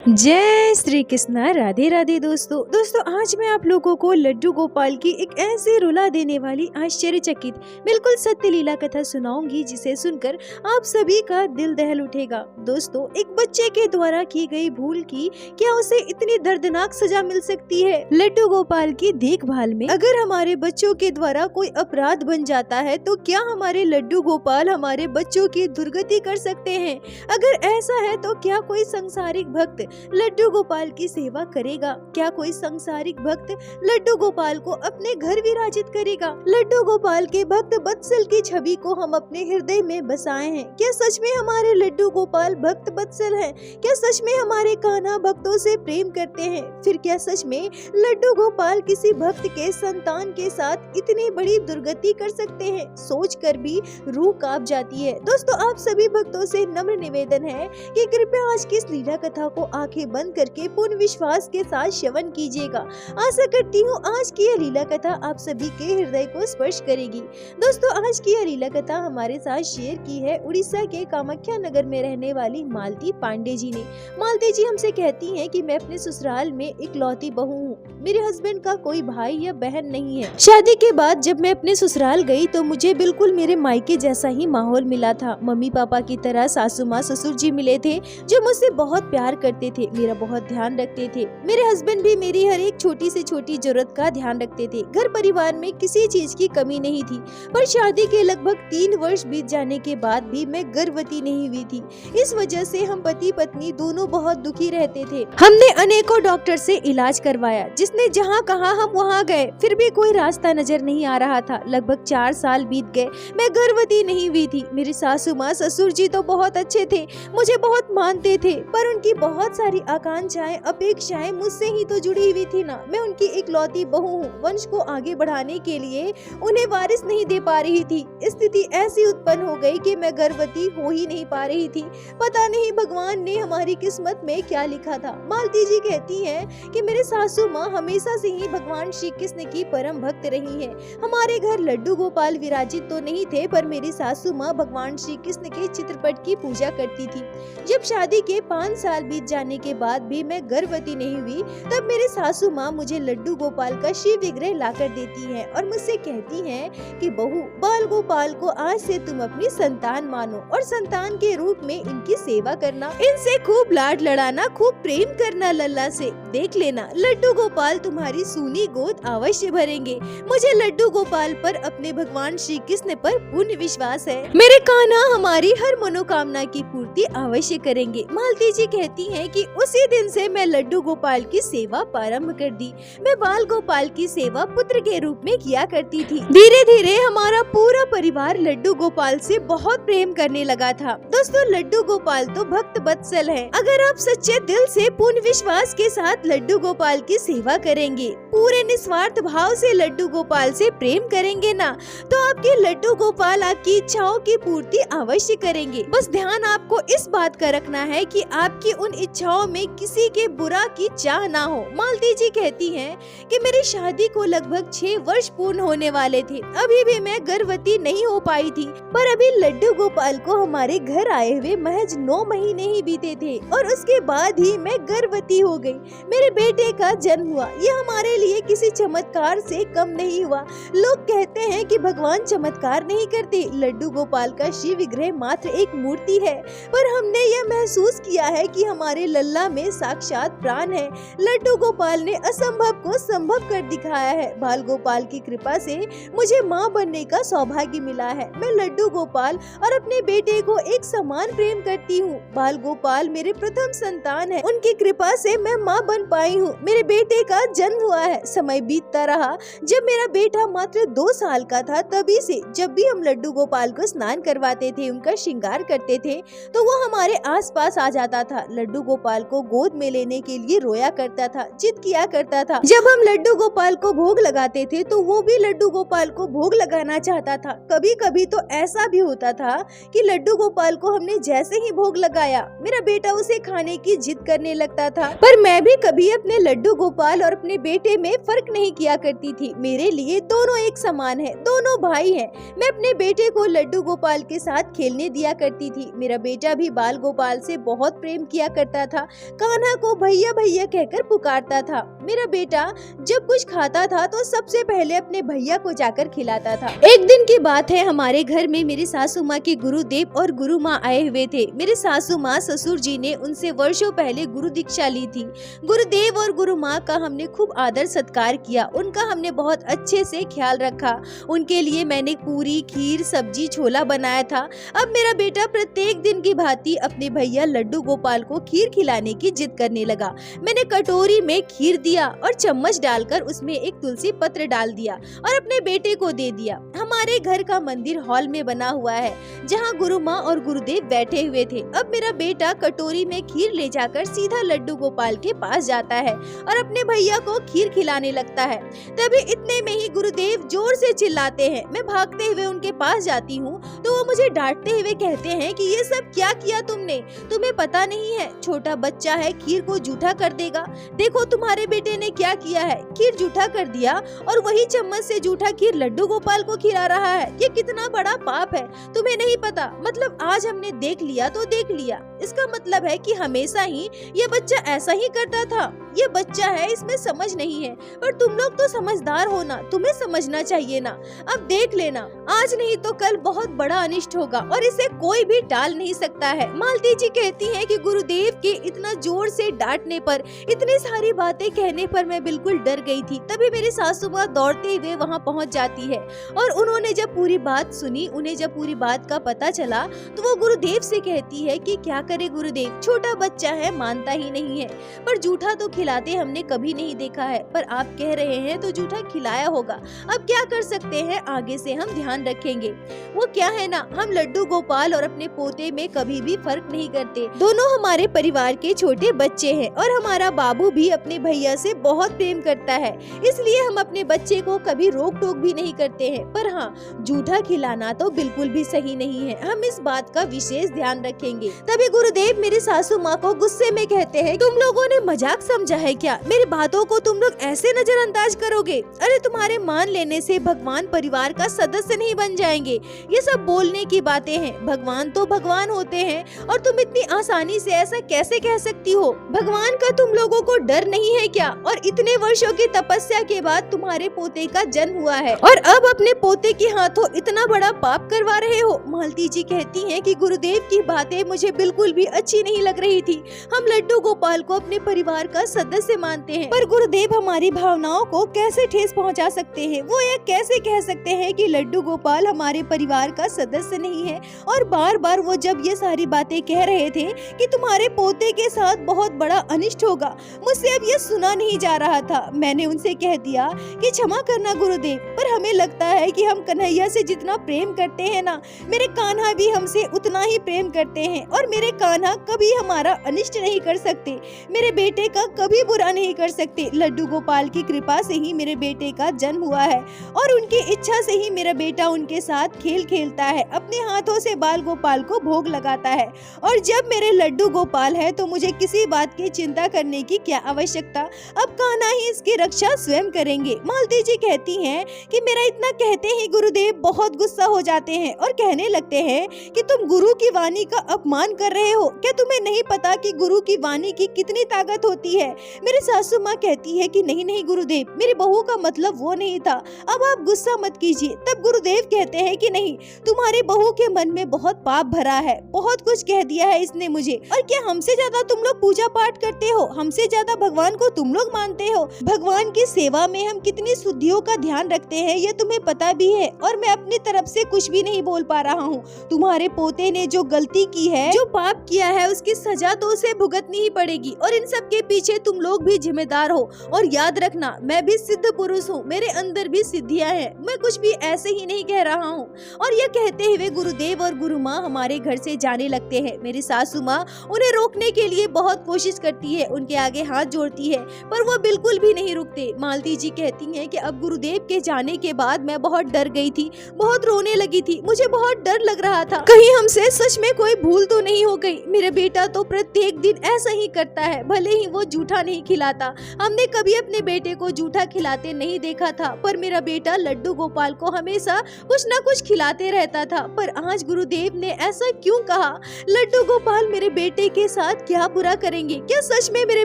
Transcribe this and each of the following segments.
जय श्री कृष्णा। राधे राधे दोस्तों आज मैं आप लोगों को लड्डू गोपाल की एक ऐसी रुला देने वाली आश्चर्यचकित बिल्कुल सत्य लीला कथा सुनाऊंगी जिसे सुनकर आप सभी का दिल दहल उठेगा। दोस्तों, एक बच्चे के द्वारा की गई भूल की क्या उसे इतनी दर्दनाक सजा मिल सकती है? लड्डू गोपाल की देखभाल में अगर हमारे बच्चों के द्वारा कोई अपराध बन जाता है तो क्या हमारे लड्डू गोपाल हमारे बच्चों की दुर्गति कर सकते हैं? अगर ऐसा है तो क्या कोई सांसारिक भक्त लड्डू गोपाल की सेवा करेगा? क्या कोई सांसारिक भक्त लड्डू गोपाल को अपने घर विराजित करेगा? लड्डू गोपाल के भक्त वत्सल की छवि को हम अपने हृदय में बसाए हैं। क्या सच में हमारे लड्डू गोपाल भक्त वत्सल हैं? क्या सच में हमारे कान्हा भक्तों से प्रेम करते हैं? फिर क्या सच में लड्डू गोपाल किसी भक्त के संतान के साथ इतनी बड़ी दुर्गति कर सकते हैं? सोच कर भी रूह कांप जाती है। दोस्तों, आप सभी भक्तों से नम्र निवेदन है कि कृपया आज की इस लीला कथा को आंखें बंद करके पूर्ण विश्वास के साथ श्रवण कीजिएगा। आशा करती हूँ आज की यह लीला कथा आप सभी के हृदय को स्पर्श करेगी। दोस्तों, आज की यह लीला कथा हमारे साथ शेयर की है उड़ीसा के कामाख्या नगर में रहने वाली मालती पांडे जी ने। मालती जी हमसे कहती हैं कि मैं अपने ससुराल में इकलौती बहू हूँ। मेरे हस्बैंड का कोई भाई या बहन नहीं है। शादी के बाद जब मैं अपने ससुराल गई तो मुझे बिल्कुल मेरे मायके जैसा ही माहौल मिला था। मम्मी पापा की तरह सासू माँ ससुर जी मिले थे जो मुझसे बहुत प्यार करते थे, मेरा बहुत ध्यान रखते थे। मेरे हस्बैंड भी मेरी हर एक छोटी से छोटी जरूरत का ध्यान रखते थे। घर परिवार में किसी चीज की कमी नहीं थी। पर शादी के लगभग 3 वर्ष बीत जाने के बाद भी मैं गर्भवती नहीं हुई थी। इस वजह से हम पति पत्नी दोनों बहुत दुखी रहते थे। हमने अनेकों डॉक्टर से इलाज करवाया, जिसने जहाँ कहा हम वहाँ गए, फिर भी कोई रास्ता नजर नहीं आ रहा था। लगभग 4 साल बीत गए, मैं गर्भवती नहीं हुई थी। मेरी सासू माँ ससुर जी तो बहुत अच्छे थे, मुझे बहुत मानते थे, पर उनकी बहुत सारी आकांक्षाएं अपेक्षाएं मुझसे ही तो जुड़ी हुई थी ना। मैं उनकी इकलौती बहू हूँ। वंश को आगे बढ़ाने के लिए उन्हें वारिस नहीं दे पा रही थी। स्थिति ऐसी उत्पन्न हो गई कि मैं गर्भवती हो ही नहीं पा रही थी। पता नहीं भगवान ने हमारी किस्मत में क्या लिखा था। मालती जी कहती हैं कि मेरे सासू माँ हमेशा से ही भगवान श्री कृष्ण की परम भक्त रही है। हमारे घर लड्डू गोपाल विराजित तो नहीं थे, पर मेरी सासू माँ भगवान श्री कृष्ण के चित्रपट की पूजा करती थी। जब शादी के 5 साल बीत जाने के बाद भी मैं गर्भवती नहीं हुई, तब मेरी सासू माँ मुझे लड्डू गोपाल का शिव विग्रह लाकर देती हैं और मुझसे कहती हैं कि बहू, बाल गोपाल को आज से तुम अपनी संतान मानो और संतान के रूप में इनकी सेवा करना, इनसे खूब लाड लड़ाना, खूब प्रेम करना। लल्ला से देख लेना, लड्डू गोपाल तुम्हारी सूनी गोद अवश्य भरेंगे। मुझे लड्डू गोपाल पर अपने भगवान श्री कृष्ण पर पूर्ण विश्वास है। मेरे कान्हा हमारी हर मनोकामना की पूर्ति अवश्य करेंगे। मालती जी कहती हैं कि उसी दिन से मैं लड्डू गोपाल की सेवा प्रारंभ कर दी। मैं बाल गोपाल की सेवा पुत्र के रूप में किया करती थी। धीरे धीरे हमारा पूरा परिवार लड्डू गोपाल से बहुत प्रेम करने लगा था। दोस्तों, लड्डू गोपाल तो भक्त वत्सल है। अगर आप सच्चे दिल से पूर्ण विश्वास के साथ लड्डू गोपाल की सेवा करेंगे, पूरे निस्वार्थ भाव से लड्डू गोपाल से प्रेम करेंगे ना, तो आपके लड्डू गोपाल आपकी इच्छाओं की पूर्ति अवश्य करेंगे। बस ध्यान आपको इस बात का रखना है कि आपकी उन इच्छाओं में किसी के बुरा की चाह ना हो। मालती जी कहती हैं कि मेरी शादी को लगभग 6 वर्ष पूर्ण होने वाले थे। अभी भी मैं गर्भवती नहीं हो पाई थी, पर अभी लड्डू गोपाल को हमारे घर आए हुए महज 9 महीने ही बीते थे और उसके बाद ही मैं गर्भवती हो गई। मेरे बेटे का जन्म हुआ। ये हमारे लिए किसी चमत्कार से कम नहीं हुआ। लोग कहते हैं कि भगवान चमत्कार नहीं करते, लड्डू गोपाल का शिव विग्रह मात्र एक मूर्ति है, पर हमने यह महसूस किया है कि हमारे लल्ला में साक्षात प्राण है। लड्डू गोपाल ने असंभव को संभव कर दिखाया है। बाल गोपाल की कृपा से मुझे माँ बनने का सौभाग्य मिला है। मैं लड्डू गोपाल और अपने बेटे को एक समान प्रेम करती हूँ। बाल गोपाल मेरे प्रथम संतान है। उनकी कृपा से मैं माँ बन पाई हूँ। मेरे बेटे का जन्म हुआ है। समय बीतता रहा। जब मेरा बेटा मात्र 2 साल का था, तभी से जब भी हम लड्डू गोपाल को स्नान करवाते थे, उनका श्रृंगार करते थे, तो वो हमारे आसपास आ जाता था। लड्डू गोपाल को गोद में लेने के लिए रोया करता था, जिद किया करता था। जब हम लड्डू गोपाल को भोग लगाते थे तो वो भी लड्डू गोपाल को भोग लगाना चाहता था। कभी कभी तो ऐसा भी होता था कि लड्डू गोपाल को हमने जैसे ही भोग लगाया, मेरा बेटा उसे खाने की जिद करने लगता था। पर मैं भी कभी अपने लड्डू गोपाल और अपने बेटे में फर्क नहीं किया करती थी। मेरे लिए दोनों एक समान है, दोनों भाई हैं। मैं अपने बेटे को लड्डू गोपाल के साथ खेलने दिया करती थी। मेरा बेटा भी बाल गोपाल से बहुत प्रेम किया करता था, कान्हा को भैया भैया कहकर पुकारता था। मेरा बेटा जब कुछ खाता था तो सबसे पहले अपने भैया को जाकर खिलाता था। एक दिन की बात है, हमारे घर में मेरी सासू माँ के गुरुदेव और गुरु माँ आए हुए थे। मेरे सासू माँ ससुर जी ने उनसे वर्षों पहले गुरु दीक्षा ली थी। गुरुदेव और गुरु माँ का हमने खूब आदर सत्कार किया, उनका हमने बहुत अच्छे से ख्याल रखा। उनके लिए मैंने पूरी, खीर, सब्जी, छोला बनाया था। अब मेरा बेटा प्रत्येक दिन की भांति अपने भैया लड्डू गोपाल को खीर खिलाने की जिद करने लगा। मैंने कटोरी में खीर दिया और चम्मच डालकर उसमें एक तुलसी पत्र डाल दिया और अपने बेटे को दे दिया। हमारे घर का मंदिर हॉल में बना हुआ है जहाँ गुरु माँ और गुरुदेव बैठे हुए थे। अब मेरा बेटा कटोरी में खीर ले जाकर सीधा लड्डू गोपाल के पास जाता है और अपने भैया को खीर खिलाने लगता है। तभी इतने में ही गुरुदेव जोर से चिल्लाते हैं। मैं भागते हुए उनके पास जाती हूँ तो वो मुझे डांटते हुए कहते हैं कि ये सब क्या किया तुमने, तुम्हें पता नहीं है छोटा बच्चा है, खीर को जूठा कर देगा। देखो तुम्हारे बेटे ने क्या किया है, खीर जूठा कर दिया और वही चम्मच से जूठा खीर लड्डू गोपाल को खिला रहा है। ये कितना बड़ा पाप है, तुम्हें नहीं पता। मतलब आज हमने देख लिया तो देख लिया, इसका मतलब है कि हमेशा ही ये बच्चा ऐसा ही करता था। ये बच्चा है, इसमें समझ नहीं है, पर तुम लोग तो समझदार हो ना, तुम्हें समझना चाहिए ना। अब देख लेना, आज नहीं तो कल बहुत बड़ा अनिष्ट होगा और इसे कोई भी टाल नहीं सकता है। मालती जी कहती हैं कि गुरुदेव के इतना जोर से डांटने पर, इतनी सारी बातें कहने पर मैं बिल्कुल डर गई थी। तभी मेरी सासू माँ दौड़ते हुए वहाँ पहुँच जाती है और उन्होंने जब पूरी बात सुनी, उन्हें जब पूरी बात का पता चला तो वो गुरुदेव से कहती है कि क्या करे गुरुदेव, छोटा बच्चा है, मानता ही नहीं है, पर जूठा तो खिलाते हमने कभी नहीं देखा है, पर आप कह रहे हैं तो जूठा खिलाया होगा। अब क्या कर सकते हैं, आगे से हम ध्यान रखेंगे। वो क्या है ना, हम लड्डू गोपाल और अपने पोते में कभी भी फर्क नहीं करते। दोनों हमारे परिवार के छोटे बच्चे हैं और हमारा बाबू भी अपने भैया से बहुत प्रेम करता है, इसलिए हम अपने बच्चे को कभी रोक टोक भी नहीं करते हैं। पर हाँ, जूठा खिलाना तो बिल्कुल भी सही नहीं है, हम इस बात का विशेष ध्यान रखेंगे। तभी गुरुदेव मेरी सासू माँ को गुस्से में कहते हैं, तुम लोगों ने मजाक समझा है क्या, मेरी बातों को तुम लोग ऐसे नजरअंदाज करोगे? अरे तुम्हारे मान लेने से भगवान परिवार का सदस्य नहीं बन जाएंगे, ये सब बोलने की बातें हैं। भगवान तो भगवान होते हैं और तुम इतनी आसानी से ऐसा कैसे कह सकती हो? भगवान का तुम लोगों को डर नहीं है क्या? और इतने वर्षों की तपस्या के बाद तुम्हारे पोते का जन्म हुआ है और अब अपने पोते के हाथों इतना बड़ा पाप करवा रहे हो। मालती जी कहती हैं कि गुरुदेव की बातें मुझे बिल्कुल भी अच्छी नहीं लग रही थी। हम लड्डू गोपाल को अपने परिवार का सदस्य मानते हैं, पर गुरुदेव हमारी भावनाओं को कैसे ठेस पहुंचा सकते हैं? वो ये कैसे कह सकते हैं कि लड्डू गोपाल हमारे परिवार का सदस्य नहीं है? और बार बार वो जब ये सारी बातें कह रहे थे कि तुम्हारे पोते के साथ बहुत बड़ा अनिष्ट होगा, मुझसे अब ये सुना नहीं जा रहा था। मैंने उनसे कह दिया कि क्षमा करना गुरुदेव, पर हमें लगता है कि हम कन्हैया से जितना प्रेम करते हैं ना, मेरे कान्हा भी हमसे उतना ही प्रेम करते हैं और मेरे कान्हा कभी हमारा अनिष्ट नहीं कर सकते, मेरे बेटे का कभी बुरा नहीं कर सकते। लड्डू गोपाल की कृपा से ही मेरे बेटे का जन्म हुआ है और उनकी इच्छा से ही मेरा बेटा उनके साथ खेल खेलता है, अपने हाथों से बाल गोपाल को भोग लगाता है। और जब मेरे लड्डू गोपाल है तो मुझे किसी बात की चिंता करने की क्या आवश्यकता, अब कान्हा ही इसकी रक्षा स्वयं करेंगे। मालती जी कहती हैं कि मेरा इतना कहते ही गुरुदेव बहुत गुस्सा हो जाते हैं और कहने लगते हैं कि तुम गुरु की वाणी का अपमान कर रहे हो, क्या तुम्हें नहीं पता कि गुरु की वाणी की कितनी ताकत होती है? मेरी सासू माँ कहती है कि नहीं नहीं गुरुदेव, मेरी बहू का मतलब वो नहीं था, अब आप गुस्सा मत कीजिए। तब गुरुदेव कहते हैं कि नहीं, तुम्हारी बहू के मन में बहुत पाप भरा है, बहुत कुछ कह दिया है इसने मुझे, और क्या हमसे ज्यादा तुम लोग पूजा पाठ करते हो, हमसे ज्यादा भगवान को तुम लोग मानते हो? भगवान की सेवा में हम कितनी शुद्धियों का ध्यान रखते हैं ये तुम्हें पता भी है, और मैं अपनी तरफ से कुछ भी नहीं बोल पा रहा हूँ। तुम्हारे पोते ने जो गलती की है, जो पाप किया है, उसकी सजा तो उसे भुगतनी ही पड़ेगी और इन सब के पीछे तुम लोग भी जिम्मेदार हो। और याद रखना, मैं भी सिद्ध पुरुष हूँ, मेरे अंदर भी सिद्धियाँ हैं, मैं कुछ भी ऐसे ही नहीं कह रहा हूँ। और यह कहते हुए गुरुदेव और गुरु माँ हमारे घर से जाने लगते हैं। मेरी सासू माँ उन्हें रोकने के लिए बहुत कोशिश करती है, उनके आगे हाथ जोड़ती है, पर वो बिल्कुल भी नहीं रुकते। मालती जी कहती हैं कि अब गुरुदेव के जाने के बाद मैं बहुत डर गई थी, बहुत रोने लगी थी, मुझे बहुत डर लग रहा था, कहीं हमसे सच में कोई भूल तो नहीं हो गई। मेरा बेटा तो प्रत्येक दिन ऐसा ही करता है, भले ही वो जूठा नहीं खिलाता। हमने कभी अपने बेटे को जूठा खिलाते नहीं देखा था, पर मेरा बेटा लड्डू गोपाल को हमेशा कुछ न कुछ खिलाते रहता था। पर आज गुरुदेव ने ऐसा क्यों कहा? लड्डू गोपाल मेरे बेटे के साथ क्या बुरा करेंगे? क्या सच में मेरे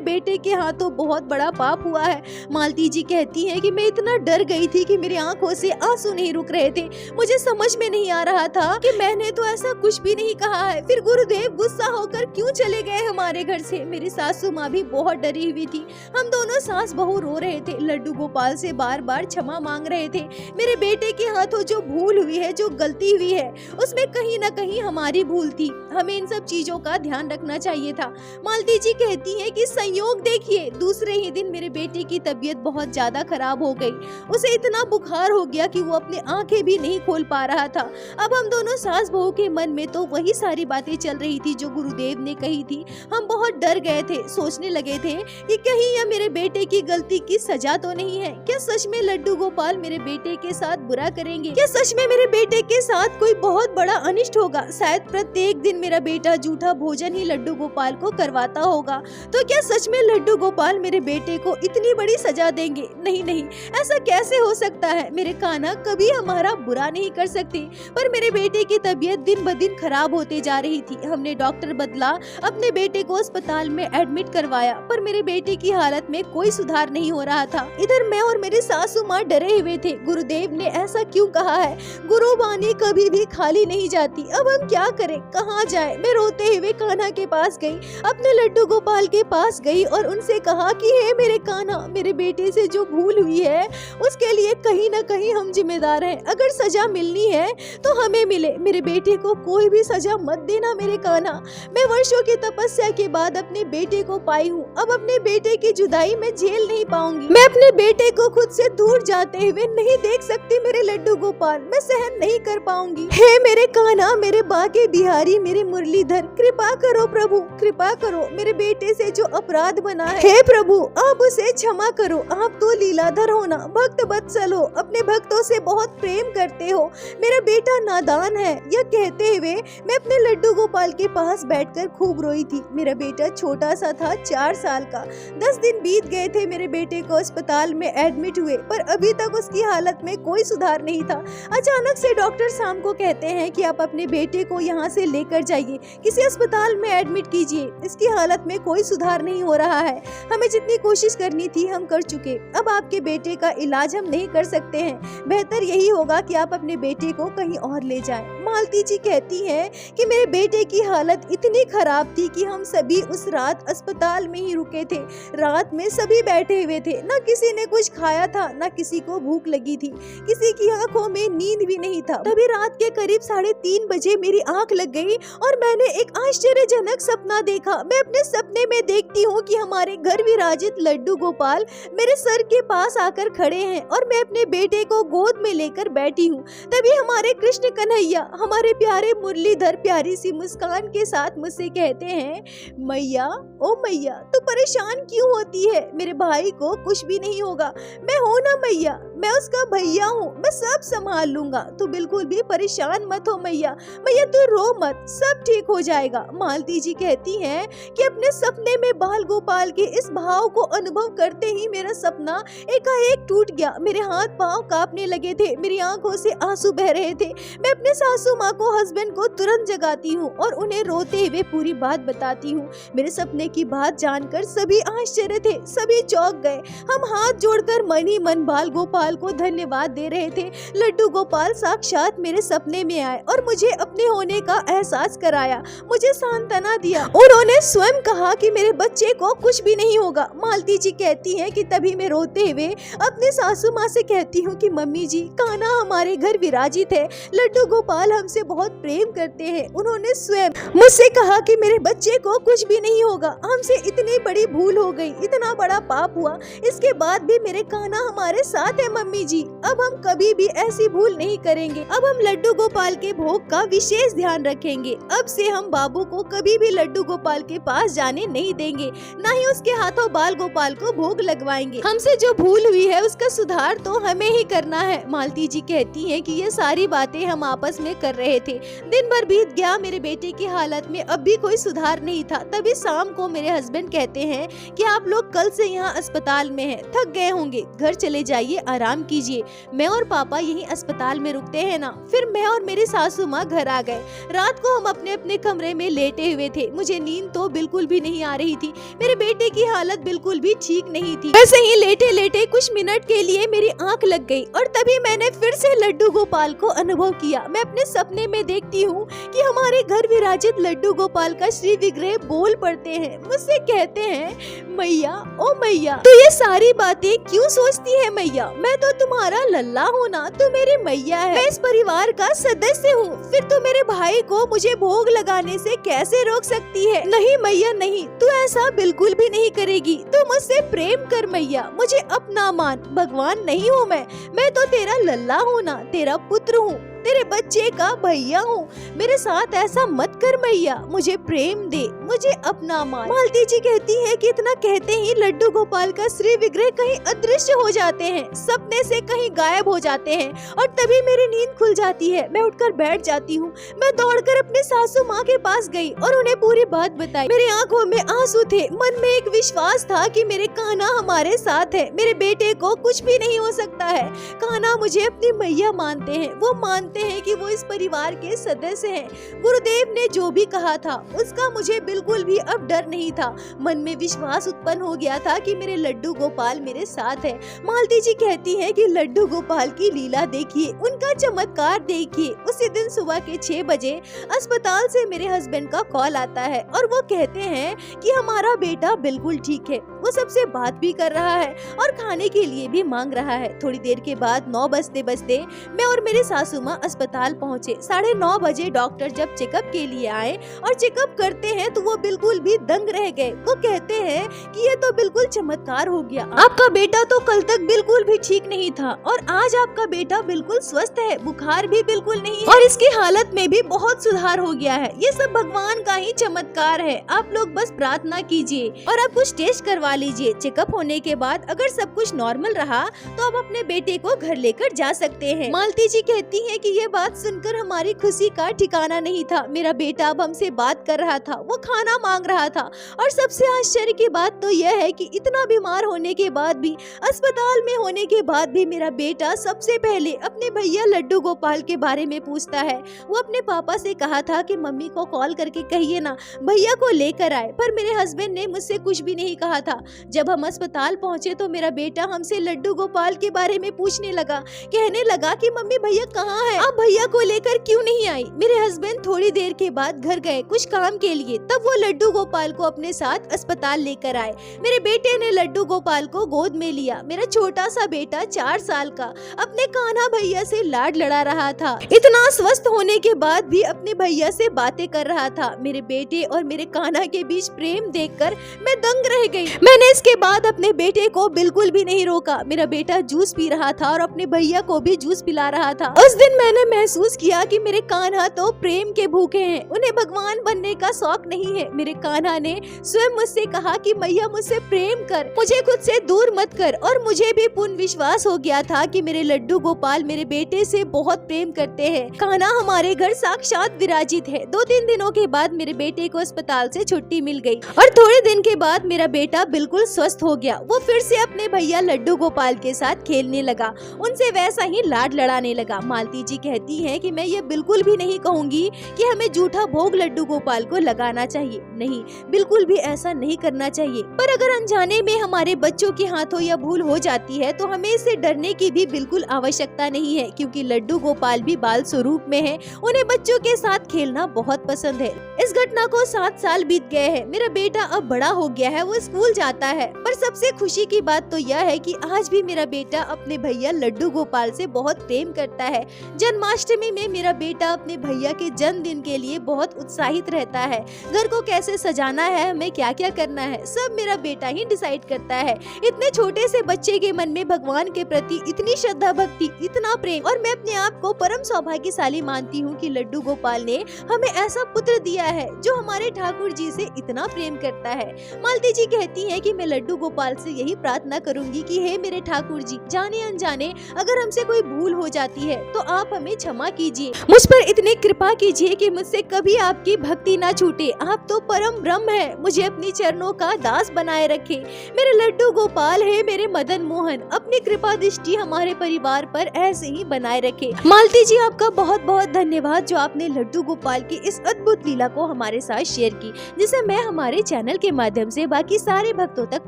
बेटे के हाथों बहुत बड़ा पाप हुआ है? मालती जी कहती हैं कि मैं इतना डर गई थी कि मेरी आंखों से आंसू नहीं रुक रहे थे। मुझे समझ में नहीं आ रहा था कि मैंने तो ऐसा कुछ भी नहीं कहा है। फिर गुरुदेव गुस्सा होकर क्यों चले गए हमारे घर से? मेरी सासू माँ भी बहुत डरी हुई थी। हम दोनों सास बहू रो रहे थे, लड्डू गोपाल से बार बार क्षमा मांग रहे थे। मेरे बेटे के हाथों जो भूल हुई है, जो गलती हुई है, उसमें कहीं न कहीं हमारी भूल थी। हमें इन सब चीजों का ध्यान रखना चाहिए था। मालती जी कहती है कि संयोग देखिए, दूसरे ही दिन मेरे बेटे की तबीयत बहुत ज्यादा खराब हो गई। उसे इतना बुखार हो गया कि वो अपनी आंखें भी नहीं खोल पा रहा था। अब हम दोनों सास बहू के मन में तो वही सारी बातें चल रही थी जो गुरुदेव ने कही थी। हम बहुत डर गए थे, सोचने लगे थे कि कहीं यह मेरे बेटे की गलती की सजा तो नहीं है। क्या सच में लड्डू गोपाल मेरे बेटे के साथ बुरा करेंगे? क्या सच में मेरे बेटे के साथ कोई बहुत बड़ा अनिष्ट होगा? शायद प्रत्येक दिन मेरा बेटा जूठा भोजन ही लड्डू गोपाल को करवाता होगा। तो क्या सच में लड्डू गोपाल मेरे बेटे को इतनी बड़ी सजा देंगे? नहीं नहीं, ऐसा कैसे हो सकता है? मेरे कान्हा कभी हमारा बुरा नहीं कर सकते। पर मेरे बेटे की तबीयत दिन ब दिन खराब होते जा रही थी। हमने डॉक्टर बदला, अपने बेटे को अस्पताल में एडमिट करवाया, पर मेरे बेटे की हालत में कोई सुधार नहीं हो रहा था। इधर मैं और मेरी सासू माँ डरे हुए थे। गुरुदेव ने ऐसा क्यों कहा है? गुरुबानी कभी भी खाली नहीं जाती। अब हम क्या करें, कहाँ जाए? मैं रोते हुए कान्हा के पास गई, अपने लड्डू गोपाल के पास गई और उनसे कहा कि हे मेरे कान्हा, मेरे बेटे से जो भूल हुई है उसके लिए कहीं न कहीं हम जिम्मेदार हैं। अगर सजा मिलनी है तो हमें मिले। मेरे बेटे को कोई भी सजा मत देना मेरे कान्हा। मैं वर्षों की तपस्या के बाद अपने बेटे को पाई हूँ। अब अपने बेटे की जुदाई मैं झेल नहीं पाऊंगी। मैं अपने बेटे को खुद से दूर जाते हुए नहीं देख सकती मेरे लड्डू गोपाल। मैं सहन नहीं कर पाऊंगी। हे मेरे कान्हा, मेरे बाके बिहारी, मेरे मुरलीधर, कृपा करो प्रभु, कृपा करो। मेरे बेटे से जो अपराध बना है, हे प्रभु आप उसे क्षमा करो। आप तो लीलाधर हो ना, भक्त वत्सल हो, अपने भक्तों से बहुत प्रेम करते हो। मेरा बेटा नादान है, यह कहते हुए मैं अपने लड्डू गोपाल के पास बैठकर खूब रोई थी। मेरा बेटा छोटा सा था, 4 साल का। 10 दिन बीत गए थे मेरे बेटे को अस्पताल में एडमिट हुए, पर अभी तक उसकी हालत में कोई सुधार नहीं था। अचानक से डॉक्टर शाम को कहते हैं कि आप अपने बेटे को यहाँ से लेकर जाइए, किसी अस्पताल में एडमिट कीजिए, इसकी हालत में कोई सुधार नहीं हो रहा है। हमें जितनी कोशिश करनी थी हम कर चुके, अब आपके बेटे का इलाज हम नहीं कर सकते हैं। बेहतर यही होगा कि आप अपने बेटे को कहीं और ले जाएं। मालती जी कहती हैं कि मेरे बेटे की हालत इतनी खराब थी कि हम सभी उस रात अस्पताल में ही रुके थे। रात में सभी बैठे हुए थे, न किसी ने कुछ खाया था, न किसी को भूख लगी थी, किसी की आंखों में नींद भी नहीं था। तभी रात के करीब 3:30 बजे मेरी आंख लग गई और मैंने एक आश्चर्यजनक सपना देखा। मैं अपने सपने में देखती हूँ कि हमारे घर विराजित लड्डू गोपाल मेरे सर के पास आकर खड़े हैं और मैं अपने बेटे को गोद में लेकर बैठी हूँ। तभी हमारे कृष्ण कन्हैया, हमारे प्यारे मुरलीधर प्यारी सी मुस्कान के साथ मुझसे कहते हैं, मैया, ओ मैया, तू परेशान क्यों होती है? मेरे भाई को कुछ भी नहीं होगा। मैं हूँ ना मैया, मैं उसका भैया हूँ, मैं सब संभाल लूंगा। तू बिल्कुल भी परेशान मत हो मैया। मैया तू रो मत, सब ठीक हो जाएगा। मालती जी कहती हैं कि अपने सपने में बाल गोपाल के इस भाव को अनुभव करते ही मेरा सपना एकाएक टूट गया। मेरे हाथ पांव कांपने लगे थे, मेरी आंखों से आंसू बह रहे थे। मैं अपने सासू माँ को, हस्बैंड को तुरंत जगाती हूँ और उन्हें रोते हुए पूरी बात बताती हूँ। मेरे सपने की बात जानकर सभी आश्चर्य थे, सभी चौंक गए। हम हाथ जोड़कर मन ही मन बाल गोपाल को धन्यवाद दे रहे थे। लड्डू गोपाल साक्षात मेरे सपने में आए और मुझे अपने होने का एहसास कराया, मुझे सांत्वना दिया। उन्होंने स्वयं कहा कि मेरे बच्चे को कुछ भी नहीं होगा। मालती जी कहती हैं कि तभी मैं रोते हुए अपने सासू माँ से कहती हूँ कि मम्मी जी, कान्हा हमारे घर विराजित है, लड्डू गोपाल हमसे बहुत प्रेम करते हैं। उन्होंने स्वयं मुझसे कहा कि मेरे बच्चे को कुछ भी नहीं होगा। हमसे इतनी बड़ी भूल हो गई, इतना बड़ा पाप हुआ, इसके बाद भी मेरे कान्हा हमारे साथ है मम्मी जी, अब हम कभी भी ऐसी भूल नहीं करेंगे। अब हम लड्डू गोपाल के भोग का विशेष ध्यान रखेंगे। अब से हम बाबू को कभी भी लड्डू गोपाल के पास जाने नहीं देंगे, न ही उसके हाथों बाल गोपाल को भोग लगवाएंगे। हमसे जो भूल हुई है उसका सुधार तो हमें ही करना है। मालती जी कहती हैं कि ये सारी बातें हम आपस में कर रहे थे। दिन भर बीत गया, मेरे बेटे की हालत में अब भी कोई सुधार नहीं था। तभी शाम को मेरे हस्बैंड कहते हैं कि आप लोग कल से यहाँ अस्पताल में हैं, थक गए होंगे, घर चले जाइए, आराम कीजिए। मैं और पापा यहीं अस्पताल में रुकते हैं ना। फिर मैं और मेरी सासू माँ घर आ गए। रात को हम अपने अपने कमरे में लेटे हुए थे। मुझे नींद तो बिल्कुल भी नहीं आ रही थी। मेरे बेटे की हालत बिल्कुल भी ठीक नहीं थी। वैसे ही लेटे लेटे कुछ मिनट के लिए मेरी आंख लग गई और तभी मैंने फिर से लड्डू गोपाल को अनुभव किया। मैं अपने सपने में देखती हूँ कि हमारे घर विराजित लड्डू गोपाल का श्री विग्रह बोल पड़ते हैं, मुझसे कहते हैं, मैया ओ मैया, तो ये सारी बातें क्यों सोचती है मैया? मैं तो तुम्हारा लल्ला हूँ ना, तू मेरी मैया है, मैं इस परिवार का सदस्य हूँ। फिर तू मेरे भाई को मुझे भोग लगाने से कैसे रोक सकती है? नहीं मैया नहीं, तू ऐसा बिल्कुल भी नहीं करेगी। तू मुझसे प्रेम कर मैया, मुझे अपना मान। भगवान नहीं हूँ मैं तो तेरा लल्ला हूँ ना, तेरा पुत्र हूँ, तेरे बच्चे का भैया हूँ। मेरे साथ ऐसा मत कर मैया, मुझे प्रेम दे, मुझे अपना मान। मालती जी कहती है कि इतना कहते ही लड्डू गोपाल का श्री विग्रह कहीं अदृश्य हो जाते हैं, सपने से कहीं गायब हो जाते हैं और तभी मेरी नींद खुल जाती है। मैं उठकर बैठ जाती हूँ। मैं दौड़कर अपने सासू माँ के पास गई और उन्हें पूरी बात बताई। मेरी आंखों में आंसू थे, मन में एक विश्वास था कि मेरे कान्हा हमारे साथ है, मेरे बेटे को कुछ भी नहीं हो सकता है। कान्हा मुझे अपनी मैया मानते हैं, वो मानते हैं कि वो इस परिवार के सदस्य हैं। गुरुदेव ने जो भी कहा था उसका मुझे बिल्कुल भी अब डर नहीं था। मन में विश्वास उत्पन्न हो गया था कि मेरे लड्डू गोपाल मेरे साथ है। मालती जी कहती है कि लड्डू गोपाल की लीला देखिए, उनका चमत्कार देखिए। उसी दिन सुबह के 6 बजे अस्पताल से मेरे हस्बैंड का कॉल आता है और वो कहते हैं कि हमारा बेटा बिल्कुल ठीक है। वो सबसे बात भी कर रहा है और खाने के लिए भी मांग रहा है। थोड़ी देर के बाद 9 बजते बजते मैं और मेरी सासू माँ अस्पताल पहुँचे। 9:30 बजे डॉक्टर जब चेकअप के लिए आए और चेकअप करते हैं तो वो बिल्कुल भी दंग रह गए। वो कहते हैं कि ये तो बिल्कुल चमत्कार हो गया, आपका बेटा तो कल तक बिल्कुल भी ठीक नहीं था और आज आपका बेटा बिल्कुल स्वस्थ है, बुखार भी बिल्कुल नहीं है और इसकी हालत में भी बहुत सुधार हो गया है। ये सब भगवान का ही चमत्कार है। आप लोग बस प्रार्थना कीजिए और आप कुछ टेस्ट करवा लीजिए। चेकअप होने के बाद अगर सब कुछ नॉर्मल रहा तो आप अपने बेटे को घर लेकर जा सकते हैं। मालती जी कहती है कि ये बात सुनकर हमारी खुशी का ठिकाना नहीं था। मेरा बेटा अब हमसे बात कर रहा था, वो खाना मांग रहा था और सबसे आश्चर्य की बात तो यह है कि इतना बीमार होने के बाद भी, अस्पताल में होने के बाद भी मेरा बेटा सबसे पहले अपने भैया लड्डू गोपाल के बारे में पूछता है। वो अपने पापा से कहा था कि मम्मी को कॉल करके कहिए ना भैया को लेकर आए, पर मेरे हस्बैंड ने मुझसे कुछ भी नहीं कहा था। जब हम अस्पताल पहुंचे तो मेरा बेटा हमसे लड्डू गोपाल के बारे में पूछने लगा, कहने लगा कि मम्मी भैया कहाँ है, आप भैया को लेकर क्यों नहीं आई? मेरे हस्बैंड थोड़ी देर के बाद घर गए कुछ काम के लिए, तब वो लड्डू गोपाल को अपने साथ अस्पताल लेकर आए। मेरे बेटे ने लड्डू गोपाल को गोद में लिया। मेरा छोटा सा बेटा 4 साल का अपने कान्हा भैया से लाड लड़ा रहा था। इतना स्वस्थ होने के बाद भी अपने भैया से बातें कर रहा था। मेरे बेटे और मेरे कान्हा के बीच प्रेम देखकर मैं दंग रह गई। मैंने इसके बाद अपने बेटे को बिल्कुल भी नहीं रोका। मेरा बेटा जूस पी रहा था और अपने भैया को भी जूस पिला रहा था। उस दिन मैंने महसूस किया कि मेरे कान्हा तो प्रेम के भूखे हैं, उन्हें भगवान बनने का शौक नहीं है। मेरे कान्हा ने स्वयं मुझसे कहा कि मैया मुझसे प्रेम कर, मुझे खुद से दूर मत कर। और मुझे भी पूर्ण विश्वास हो गया था कि मेरे लड्डू गोपाल मेरे बेटे से बहुत प्रेम करते हैं। कान्हा हमारे घर साक्षात विराजित है। 2-3 दिनों के बाद मेरे बेटे को अस्पताल से छुट्टी मिल गई और थोड़े दिन के बाद मेरा बेटा बिल्कुल स्वस्थ हो गया। वो फिर से अपने भैया लड्डू गोपाल के साथ खेलने लगा, उनसे वैसा ही लाड लड़ाने लगा। मालती जी कहती हैं कि मैं ये बिल्कुल भी नहीं कहूँगी कि हमें झूठा भोग लड्डू गोपाल को लगाना चाहिए, नहीं, बिल्कुल भी ऐसा नहीं करना चाहिए। पर अगर अनजाने में हमारे बच्चों के हाथों यह भूल हो जाती है तो हमें इससे डरने की भी बिल्कुल आवश्यकता नहीं है, क्योंकि लड्डू गोपाल भी बाल स्वरूप में है, उन्हें बच्चों के साथ खेलना बहुत पसंद है। इस घटना को 7 साल बीत गए हैं। मेरा बेटा अब बड़ा हो गया है, वो स्कूल जाता है। पर सबसे खुशी की बात तो यह है कि आज भी मेरा बेटा अपने भैया लड्डू गोपाल से बहुत प्रेम करता है। जन्माष्टमी में मेरा बेटा अपने भैया के जन्मदिन के लिए बहुत उत्साहित रहता है। घर को कैसे सजाना है, हमें क्या क्या करना है, सब मेरा बेटा ही डिसाइड करता है। इतने छोटे से बच्चे के मन में भगवान के प्रति इतनी श्रद्धा भक्ति, इतना प्रेम, और मैं अपने आप को परम सौभाग्यशाली मानती हूँ कि लड्डू गोपाल ने हमें ऐसा पुत्र दिया है जो हमारे ठाकुर जी से इतना प्रेम करता है। मालती जी कहती हैं कि मैं लड्डू गोपाल से यही प्रार्थना करूंगी कि हे मेरे ठाकुर जी, जाने अनजाने अगर हमसे कोई भूल हो जाती है तो आप हमें क्षमा कीजिए, मुझ पर इतनी कृपा कीजिए कि मुझसे कभी आपकी भक्ति ना छूटे। आप तो परम ब्रह्म है, मुझे अपनी चरणों का दास बनाए रखे। मेरे लड्डू गोपाल है मेरे मदन मोहन, अपनी कृपा दृष्टि हमारे परिवार पर ऐसे ही बनाए रखे। मालती जी आपका बहुत बहुत धन्यवाद जो आपने लड्डू गोपाल की इस अद्भुत लीला को हमारे साथ शेयर की, जिसे मैं हमारे चैनल के माध्यम से बाकी सारे भक्तों तक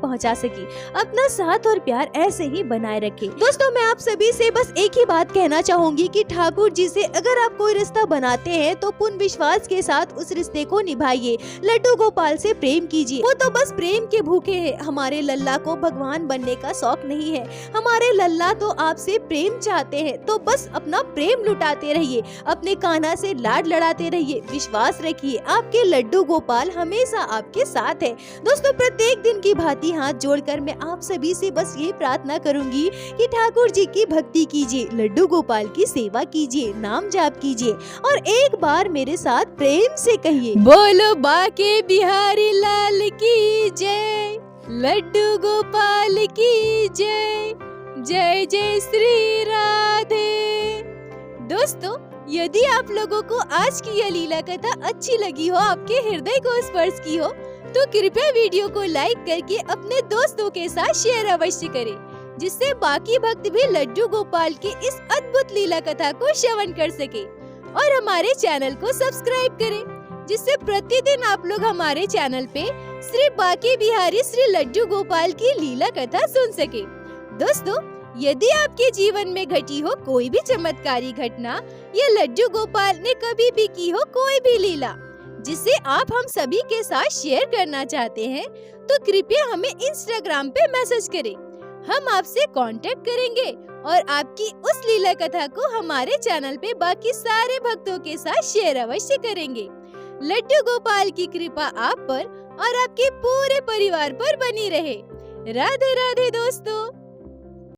पहुंचा सकी। अपना साथ और प्यार ऐसे ही बनाए रखे। दोस्तों, मैं आप सभी से बस एक ही बात कहना चाहूंगी कि ठाकुर जी से अगर आप कोई रिश्ता बनाते हैं तो पूर्ण विश्वास के साथ उस रिश्ते को निभाइए। लड्डू गोपाल से प्रेम कीजिए, वो तो बस प्रेम के भूखे हैं। हमारे लल्ला को भगवान बनने का शौक नहीं है, हमारे लल्ला तो आपसे प्रेम चाहते हैं। तो बस अपना प्रेम लुटाते रहिए, अपने कान्हा से लाड लड़ाते रहिए। विश्वास रखिए, आपके लड्डू गोपाल हमेशा आपके साथ है। दोस्तों, प्रत्येक दिन की भांति हाथ जोड़कर मैं आप सभी से बस यही प्रार्थना करूंगी कि ठाकुर जी की भक्ति कीजिए, लड्डू गोपाल की सेवा कीजिए, नाम जाप कीजिए और एक बार मेरे साथ प्रेम से कहिए, बोलो बाके बिहारी लाल की जय, लड्डू गोपाल की जय, जय जय श्री राधे। दोस्तों, यदि आप लोगों को आज की यह लीला कथा अच्छी लगी हो, आपके हृदय को स्पर्श की हो, तो कृपया वीडियो को लाइक करके अपने दोस्तों के साथ शेयर अवश्य करें, जिससे बाकी भक्त भी लड्डू गोपाल की इस अद्भुत लीला कथा को श्रवण कर सके। और हमारे चैनल को सब्सक्राइब करें, जिससे प्रतिदिन आप लोग हमारे चैनल पे श्री बाके बिहारी श्री लड्डू गोपाल की लीला कथा सुन सके। दोस्तों, यदि आपके जीवन में घटी हो कोई भी चमत्कारी घटना या लड्डू गोपाल ने कभी भी की हो कोई भी लीला जिसे आप हम सभी के साथ शेयर करना चाहते हैं, तो कृपया हमें इंस्टाग्राम पे मैसेज करें। हम आपसे कांटेक्ट करेंगे और आपकी उस लीला कथा को हमारे चैनल पे बाकी सारे भक्तों के साथ शेयर अवश्य करेंगे। लड्डू गोपाल की कृपा आप पर और आपके पूरे परिवार पर बनी रहे। राधे राधे दोस्तों।